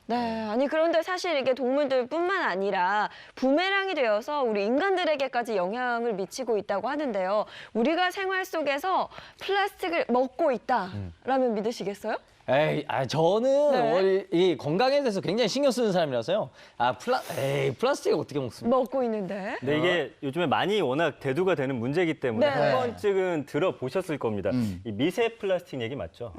네, 아니 그런데 사실 이게 동물들뿐만 아니라 부메랑이 되어서 우리 인간들에게까지 영향을 미치고 있다고 하는데요. 우리가 생활 속에서 플라스틱을 먹고 있다라면 믿으시겠어요? 에이, 저는 네. 이 건강에 대해서 굉장히 신경 쓰는 사람이라서요. 플라스틱을 어떻게 먹습니까? 먹고 있는데. 근데 이게 요즘에 많이 워낙 대두가 되는 문제이기 때문에 네. 한 번쯤은 들어보셨을 겁니다. 이 미세 플라스틱 얘기 맞죠?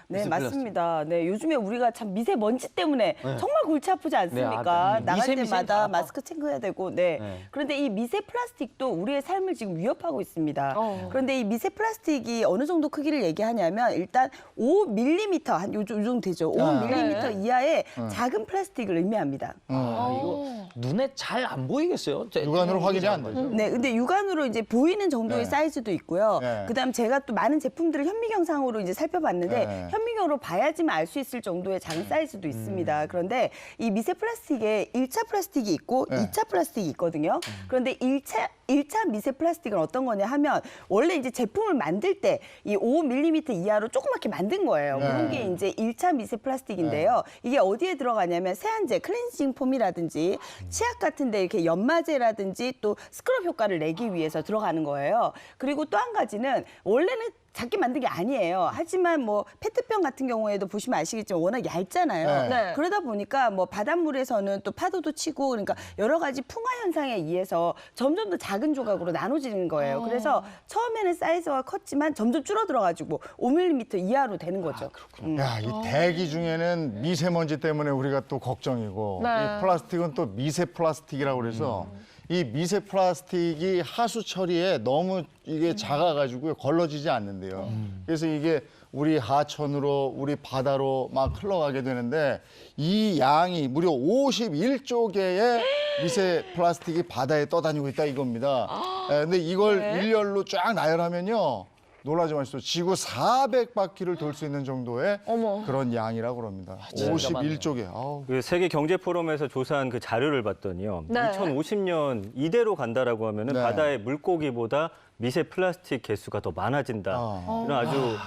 네, 미세 맞습니다. 네, 요즘에 우리가 참 미세먼지 때문에 정말 골치 아프지 않습니까? 네, 나갈 미세, 때마다 아, 마스크 챙겨야 되고, 네. 네. 그런데 이 미세 플라스틱도 우리의 삶을 지금 위협하고 있습니다. 그런데 이 미세 플라스틱이 어느 정도 크기를 얘기하냐면 일단 5mm, 한 요 정도 되죠. 5mm 이하의 작은 플라스틱을 의미합니다. 이거 눈에 잘 안 보이겠어요? 육안으로 확인이 안 되죠. 네, 근데 육안으로 이제 보이는 정도의 네. 사이즈도 있고요. 네. 그다음 제가 또 많은 제품들을 현미경상으로 이제 살펴봤는데 네. 현미경으로 봐야지만 알 수 있을 정도의 작은 사이즈도 있습니다. 그런데 이 미세 플라스틱에 1차 플라스틱이 있고 네. 2차 플라스틱이 있거든요. 그런데 1차 미세 플라스틱은 어떤 거냐 하면 원래 이제 제품을 만들 때 이 5mm 이하로 조그맣게 만든 거예요. 네. 그런 게 이제 1차 미세 플라스틱인데요. 이게 어디에 들어가냐면 세안제, 클렌징 폼이라든지 치약 같은 데 이렇게 연마제라든지 또 스크럽 효과를 내기 위해서 들어가는 거예요. 그리고 또 한 가지는 원래는 작게 만든 게 아니에요. 하지만 뭐 페트병 같은 경우에도 보시면 아시겠지만 워낙 얇잖아요. 네. 그러다 보니까 뭐 바닷물에서는 또 파도도 치고 그러니까 여러 가지 풍화 현상에 의해서 점점 더 작은 조각으로 나눠지는 거예요. 그래서 처음에는 사이즈가 컸지만 점점 줄어들어가지고 5mm 이하로 되는 거죠. 야, 이 대기 중에는 미세먼지 때문에 우리가 또 걱정이고 네. 이 플라스틱은 또 미세 플라스틱이라고 그래서 이 미세 플라스틱이 하수 처리에 너무 이게 작아가지고 걸러지지 않는데요. 그래서 이게 우리 하천으로 우리 바다로 막 흘러가게 되는데 이 양이 무려 51조 개의 미세 플라스틱이 바다에 떠다니고 있다 이겁니다. 근데 이걸 일렬로 쫙 나열하면요. 놀라지 마시죠. 지구 400바퀴를 돌 수 있는 정도의 어머. 그런 양이라고 합니다. 51조 개. 아우. 그 세계 경제 포럼에서 조사한 그 자료를 봤더니요. 네. 2050년 이대로 간다라고 하면은 네. 바다의 물고기보다 미세 플라스틱 개수가 더 많아진다. 이런 아주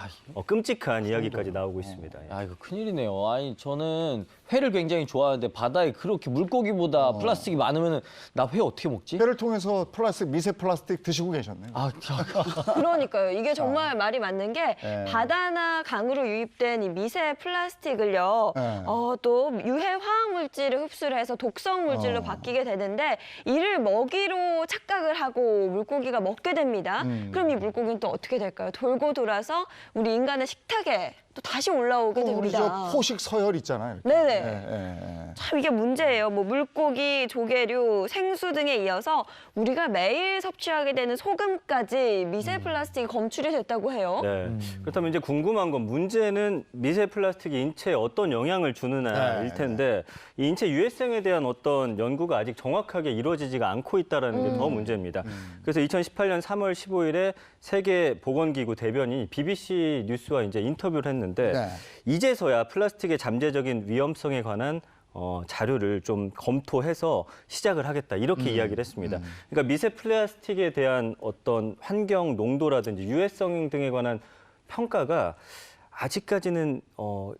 끔찍한 이야기까지 나오고 있습니다. 예. 이거 큰일이네요. 아니, 저는 회를 굉장히 좋아하는데 바다에 그렇게 물고기보다 플라스틱이 많으면 나 회 어떻게 먹지? 회를 통해서 미세 플라스틱 드시고 계셨네요. 그러니까요. 이게 정말 말이 맞는 게 네. 바다나 강으로 유입된 이 미세 플라스틱을요. 네. 또 유해 화학 물질을 흡수를 해서 독성 물질로 바뀌게 되는데 이를 먹이로 착각을 하고 물고기가 먹게 됩니다. 그럼 이 물고기는 또 어떻게 될까요? 돌고 돌아서 우리 인간의 식탁에 또 다시 올라오게 또 우리 됩니다. 저 포식 서열 있잖아요. 이렇게. 네네. 예. 참 이게 문제예요. 뭐 물고기, 조개류, 생수 등에 이어서 우리가 매일 섭취하게 되는 소금까지 미세 플라스틱이 검출이 됐다고 해요. 네. 그렇다면 이제 궁금한 건 문제는 미세 플라스틱이 인체에 어떤 영향을 주느냐일 텐데 이 인체 유해성에 대한 어떤 연구가 아직 정확하게 이루어지지가 않고 있다는 게 더 문제입니다. 그래서 2018년 3월 15일에 세계보건기구 대변인이 BBC 뉴스와 이제 인터뷰를 했는데 네. 이제서야 플라스틱의 잠재적인 위험성에 관한 자료를 좀 검토해서 시작을 하겠다 이렇게 이야기를 했습니다. 그러니까 미세 플라스틱에 대한 어떤 환경 농도라든지 유해성 등에 관한 평가가 아직까지는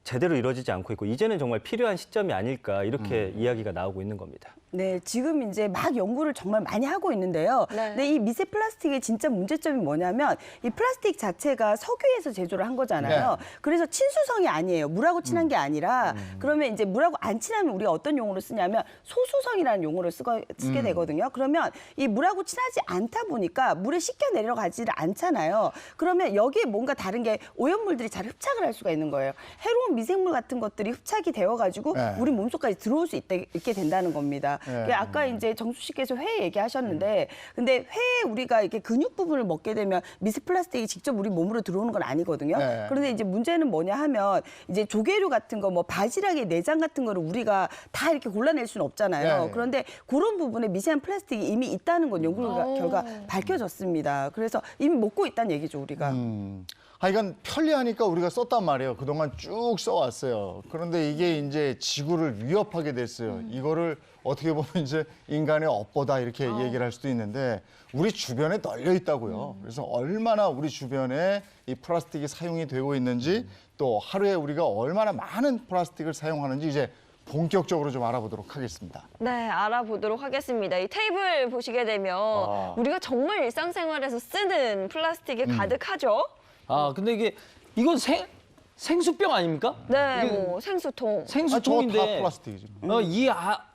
제대로 이루어지지 않고 있고 이제는 정말 필요한 시점이 아닐까 이렇게 이야기가 나오고 있는 겁니다. 네, 지금 이제 막 연구를 정말 많이 하고 있는데요. 네. 근데 이 미세 플라스틱의 진짜 문제점이 뭐냐면 이 플라스틱 자체가 석유에서 제조를 한 거잖아요. 그래서 친수성이 아니에요. 물하고 친한 게 아니라 그러면 이제 물하고 안 친하면 우리가 어떤 용어로 쓰냐면 소수성이라는 용어를 쓰게 되거든요. 그러면 이 물하고 친하지 않다 보니까 물에 씻겨 내려가지를 않잖아요. 그러면 여기에 뭔가 다른 게 오염물들이 잘 흡착을 할 수가 있는 거예요. 해로운 미생물 같은 것들이 흡착이 되어가지고 네. 우리 몸속까지 들어올 수 있게 된다는 겁니다. 네. 아까 이제 정수 씨께서 회 얘기하셨는데, 근데 회에 우리가 이렇게 근육 부분을 먹게 되면 미세 플라스틱이 직접 우리 몸으로 들어오는 건 아니거든요. 네. 그런데 이제 문제는 뭐냐 하면 이제 조개류 같은 거, 뭐 바지락의 내장 같은 거를 우리가 다 이렇게 골라낼 수는 없잖아요. 네. 그런데 그런 부분에 미세한 플라스틱이 이미 있다는 건 연구 결과 밝혀졌습니다. 그래서 이미 먹고 있다는 얘기죠, 우리가. 하여간 편리하니까 우리가 썼단 말이에요. 그동안 쭉 써왔어요. 그런데 이게 이제 지구를 위협하게 됐어요. 이거를 어떻게 보면 이제 인간의 업보다 이렇게 얘기를 할 수도 있는데 우리 주변에 널려 있다고요. 그래서 얼마나 우리 주변에 이 플라스틱이 사용이 되고 있는지 또 하루에 우리가 얼마나 많은 플라스틱을 사용하는지 이제 본격적으로 좀 알아보도록 하겠습니다. 네, 알아보도록 하겠습니다. 이 테이블 보시게 되면 우리가 정말 일상생활에서 쓰는 플라스틱이 가득하죠. 아 근데 이건 생수병 아닙니까? 네, 이게 뭐 생수통. 저거 다 생수통인데 플라스틱이죠.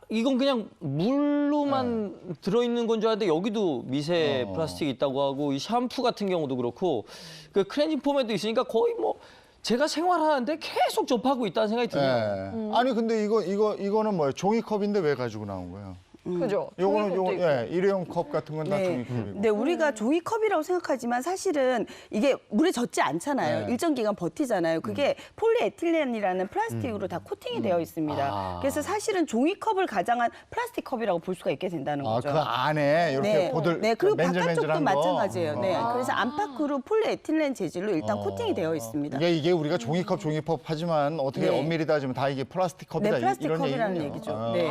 이건 그냥 물로만 들어있는 건 줄 알았는데 여기도 미세 플라스틱이 있다고 하고 이 샴푸 같은 경우도 그렇고 그 클렌징 폼에도 있으니까 거의 뭐 제가 생활하는데 계속 접하고 있다는 생각이 드네요. 예. 아니 근데 이거는 뭐예요? 종이컵인데 왜 가지고 나온 거예요? 그죠? 요거는 종이컵도 있고. 일회용 컵 같은 건 다 네. 종이컵이고. 근데 우리가 종이컵이라고 생각하지만 사실은 이게 물에 젖지 않잖아요. 네. 일정 기간 버티잖아요. 그게 폴리에틸렌이라는 플라스틱으로 다 코팅이 되어 있습니다. 아. 그래서 사실은 종이컵을 가장한 플라스틱 컵이라고 볼 수가 있게 된다는 아, 거죠. 그 안에 이렇게 보들 네, 그리고 맨질맨질한 바깥쪽도 거. 마찬가지예요. 네, 그래서 안팎으로 폴리에틸렌 재질로 일단 코팅이 되어 있습니다. 이게 우리가 종이컵 하지만 어떻게 네. 엄밀히 따지면 다 이게 플라스틱 컵이다 네, 플라스틱 이런 컵이라는 얘기군요. 얘기죠. 네.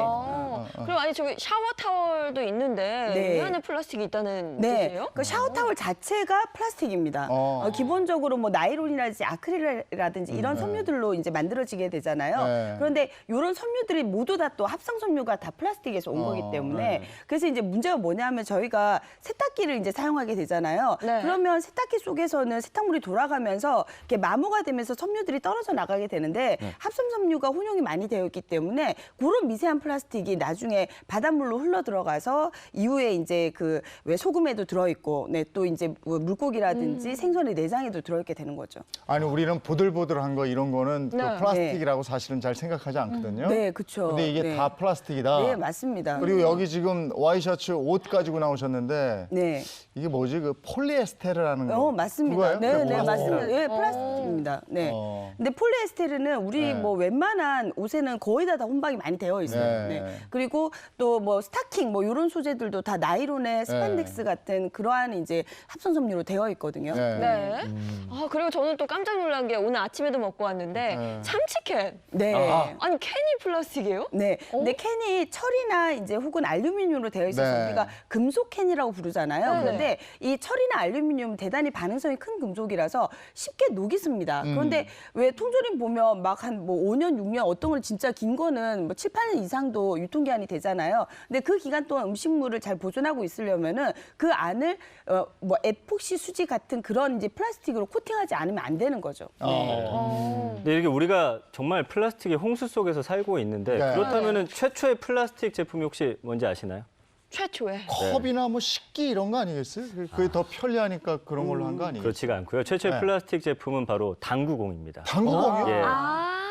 그럼 아니 저기 샤워 타월도 있는데 네. 이 안에 플라스틱이 있다는 네, 뜻이에요? 그 샤워타월 자체가 플라스틱입니다. 기본적으로 뭐 나이론이라든지 아크릴이라든지 이런 섬유들로 이제 만들어지게 되잖아요. 네. 그런데 이런 섬유들이 모두 다 또 합성 섬유가 다 플라스틱에서 온 거기 때문에 그래서 이제 문제가 뭐냐면 저희가 세탁기를 이제 사용하게 되잖아요. 네. 그러면 세탁기 속에서는 세탁물이 돌아가면서 이렇게 마모가 되면서 섬유들이 떨어져 나가게 되는데 합성 섬유가 혼용이 많이 되어 있기 때문에 그런 미세한 플라스틱이 나중에 바닷물로 흘러 들어가서 이후에 이제 그 왜 소금에도 들어있고, 네, 또 이제 뭐 물고기라든지 생선의 내장에도 들어있게 되는 거죠. 아니 우리는 보들보들한 거 이런 거는 또 네. 플라스틱이라고 사실은 잘 생각하지 않거든요. 네, 그렇죠. 근데 이게 네. 다 플라스틱이다. 네, 맞습니다. 그리고 여기 지금 와이셔츠 옷 가지고 나오셨는데 네. 이게 뭐지? 그 폴리에스테르라는 거. 맞습니다. 그거예요? 네, 그게 네, 뭐예요? 맞습니다. 네, 플라스틱입니다. 네. 근데 폴리에스테르는 우리 네. 뭐 웬만한 옷에는 거의 다 혼방이 많이 되어 있어요. 네. 네. 그리고 또 뭐 스타킹 뭐 이런 소재들도 다 나이론의 스판덱스 같은 그러한 이제 합성 섬유로 되어 있거든요. 네. 네. 아 그리고 저는 또 깜짝 놀란 게 오늘 아침에도 먹고 왔는데 네. 참치캔. 네. 아니 캔이 플라스틱이에요? 네. 근데 캔이 철이나 이제 혹은 알루미늄으로 되어 있어서 네. 우리가 금속 캔이라고 부르잖아요. 네. 그런데 이 철이나 알루미늄 대단히 반응성이 큰 금속이라서 쉽게 녹이 습니다. 그런데 왜 통조림 보면 막 한 뭐 5년, 6년 어떤 걸 진짜 긴 거는 뭐 7, 8년 이상도 유통기한이 되잖아요. 근데 그 기간 동안 음식물을 잘 보존하고 있으려면은 그 안을 뭐 에폭시 수지 같은 그런 이제 플라스틱으로 코팅하지 않으면 안 되는 거죠. 근데 이렇게 우리가 정말 플라스틱의 홍수 속에서 살고 있는데 네. 그렇다면은 최초의 플라스틱 제품이 혹시 뭔지 아시나요? 최초에. 컵이나 뭐 식기 이런 거 아니겠어요? 그게 더 편리하니까 그런 걸로 한 거 아니에요? 그렇지가 않고요. 최초의 네. 플라스틱 제품은 바로 당구공입니다. 당구공이요? 예.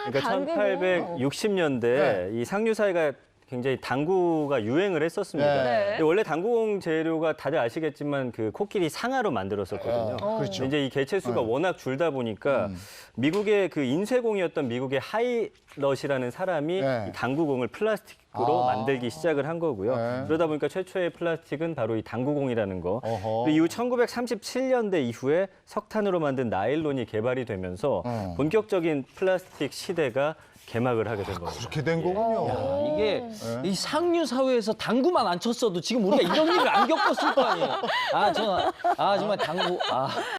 그러니까 당구공. 1860년대에 이 상류사회가 굉장히 당구가 유행을 했었습니다. 네. 근데 원래 당구공 재료가 다들 아시겠지만 그 코끼리 상아로 만들었었거든요. 그렇죠. 근데 이제 이 개체수가 워낙 줄다 보니까 미국의 그 인쇄공이었던 미국의 하이럿이라는 사람이 네. 이 당구공을 플라스틱으로 만들기 시작을 한 거고요. 네. 그러다 보니까 최초의 플라스틱은 바로 이 당구공이라는 거. 어허. 그 이후 1937년대 이후에 석탄으로 만든 나일론이 개발이 되면서 본격적인 플라스틱 시대가 개막을 하게 된 거예요. 그렇게 된 거군요. 이게 이 상류 사회에서 당구만 안 쳤어도 지금 우리가 이런 일을 안 겪었을 거 아니에요. 정말 당구.